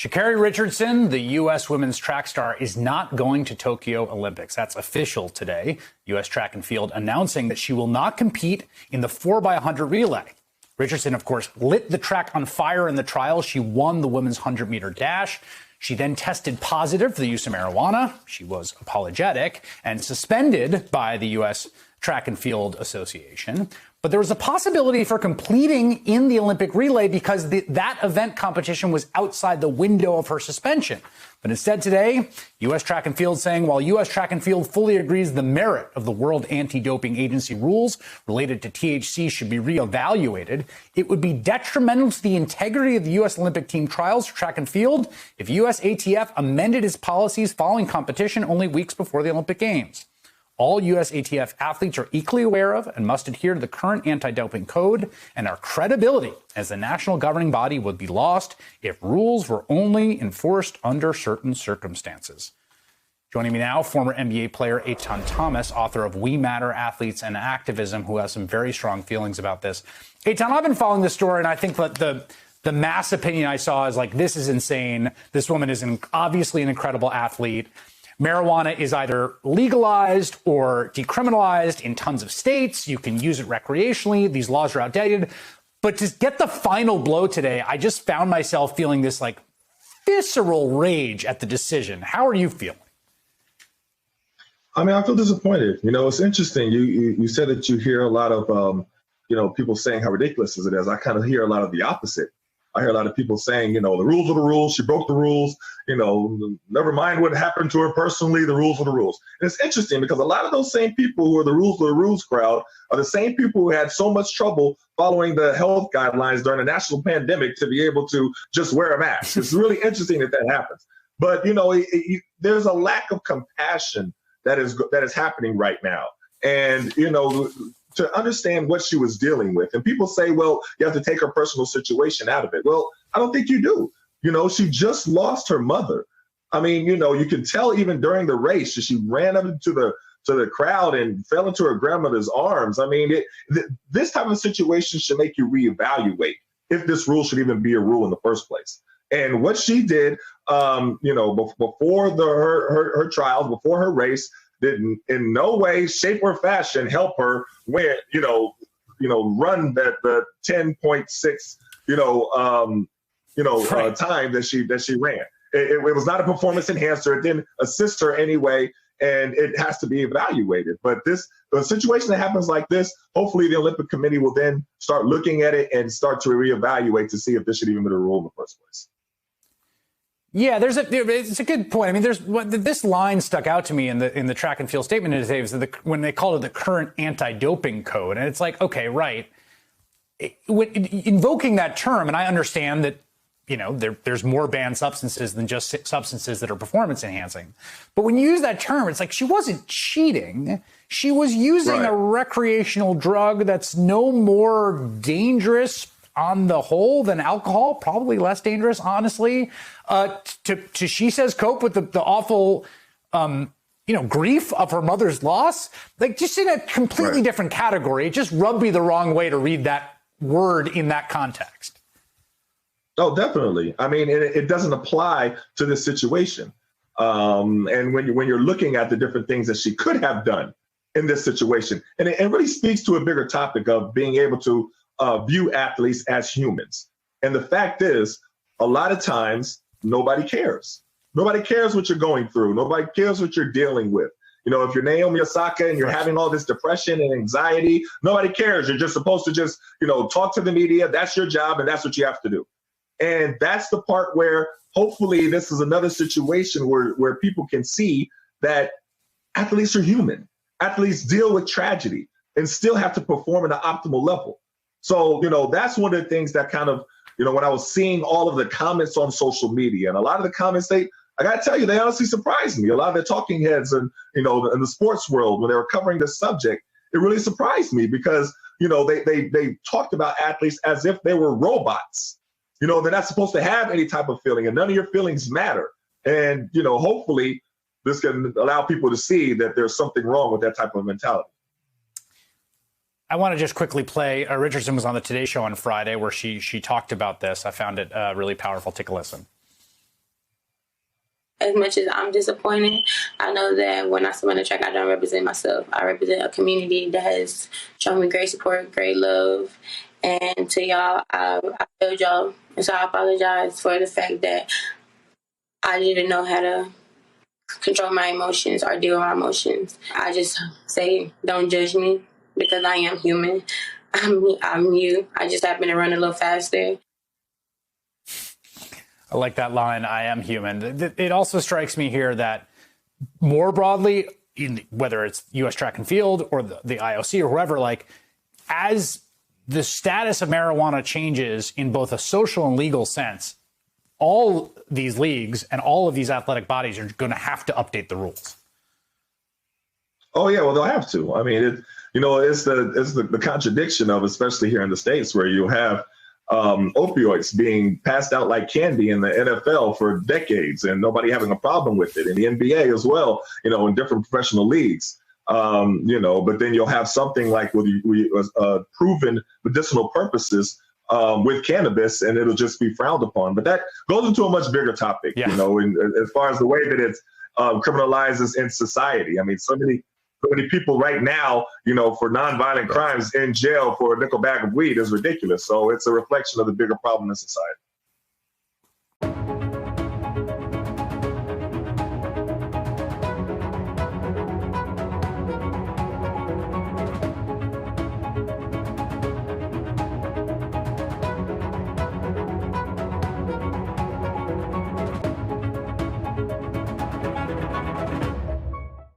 Sha'Carri Richardson, the U.S. women's track star, is not going to Tokyo Olympics. That's official today. U.S. Track and Field announcing that she will not compete in the 4x100 relay. Richardson, of course, lit the track on fire in the trials. She won the women's 100-meter dash. She then tested positive for the use of marijuana. She was apologetic and suspended by the U.S. Track and Field Association. But there was a possibility for completing in the Olympic relay because that event competition was outside the window of her suspension. But instead today, U.S. Track and Field saying while U.S. Track and Field fully agrees the merit of the World Anti-Doping Agency rules related to THC should be reevaluated, it would be detrimental to the integrity of the U.S. Olympic team trials for track and field if U.S. ATF amended its policies following competition only weeks before the Olympic Games. All U.S. ATF athletes are equally aware of and must adhere to the current anti-doping code, and our credibility as the national governing body would be lost if rules were only enforced under certain circumstances. Joining me now, former NBA player Eitan Thomas, author of We Matter, Athletes and Activism, who has some very strong feelings about this. Eitan, I've been following this story, and I think that the mass opinion I saw is like, this is insane. This woman is obviously an incredible athlete. Marijuana is either legalized or decriminalized in tons of states. You can use it recreationally. These laws are outdated. But to get the final blow today, I just found myself feeling this like visceral rage at the decision. How are you feeling? I mean, I feel disappointed. You know, it's interesting. You said that you hear a lot of, people saying how ridiculous it is. I kind of hear a lot of the opposite. I hear a lot of people saying, the rules are the rules. She broke the rules. Never mind what happened to her personally. The rules are the rules. And it's interesting because a lot of those same people who are the rules crowd are the same people who had so much trouble following the health guidelines during a national pandemic to be able to just wear a mask. It's really interesting that happens. But, there's a lack of compassion that is happening right now. And, to understand what she was dealing with. And people say, well, you have to take her personal situation out of it. Well, I don't think you do. She just lost her mother. I mean, you can tell even during the race, she ran up to the crowd and fell into her grandmother's arms. I mean, this type of situation should make you reevaluate if this rule should even be a rule in the first place. And what she did, before her trials, before her race, didn't in no way, shape, or fashion help her win, run the 10.6, time that she ran. It was not a performance enhancer. It didn't assist her anyway, and it has to be evaluated. But a situation that happens like this, hopefully the Olympic Committee will then start looking at it and start to reevaluate to see if this should even be a rule in the first place. Yeah, it's a good point. I mean, this line stuck out to me in the track and field statement today was when they called it the current anti-doping code, and it's like, okay, right. Invoking that term, and I understand that there's more banned substances than just substances that are performance enhancing, but when you use that term, it's like she wasn't cheating; she was using a recreational drug that's no more dangerous on the whole than alcohol, probably less dangerous, honestly, to she says, cope with the awful, grief of her mother's loss, like just in a completely different category. It just rubbed me the wrong way to read that word in that context. Oh, definitely. I mean, it doesn't apply to this situation. And when you're looking at the different things that she could have done in this situation, and it really speaks to a bigger topic of being able to view athletes as humans. And the fact is, a lot of times, nobody cares. Nobody cares what you're going through. Nobody cares what you're dealing with. If you're Naomi Osaka and you're having all this depression and anxiety, nobody cares. You're just supposed to talk to the media. That's your job, and that's what you have to do. And that's the part where hopefully this is another situation where people can see that athletes are human. Athletes deal with tragedy and still have to perform at an optimal level. So, that's one of the things that kind of, when I was seeing all of the comments on social media, and a lot of the comments, I got to tell you, they honestly surprised me. A lot of the talking heads and, in the sports world, when they were covering this subject, it really surprised me because, they talked about athletes as if they were robots. They're not supposed to have any type of feeling, and none of your feelings matter. And, hopefully this can allow people to see that there's something wrong with that type of mentality. I want to just quickly play. Richardson was on the Today Show on Friday where she talked about this. I found it really powerful. Take a listen. as much as I'm disappointed, I know that when I step on the track, I don't represent myself. I represent a community that has shown me great support, great love. And to y'all, I failed y'all. And so I apologize for the fact that I didn't know how to control my emotions or deal with my emotions. I just say, don't judge me because I am human. I'm you. I just happen to run a little faster. I like that line, I am human. It also strikes me here that more broadly, whether it's U.S. track and field or the IOC or whoever, like, as the status of marijuana changes in both a social and legal sense, all these leagues and all of these athletic bodies are going to have to update the rules. Oh, yeah, well, they'll have to. I mean, it's the contradiction of, especially here in the States, where you have opioids being passed out like candy in the NFL for decades and nobody having a problem with it. In the NBA as well, in different professional leagues, but then you'll have something like with proven medicinal purposes with cannabis, and it'll just be frowned upon. But that goes into a much bigger topic, as far as the way that it's criminalizes in society. I mean, so many people right now, for nonviolent crimes in jail for a nickel bag of weed is ridiculous. So it's a reflection of the bigger problem in society.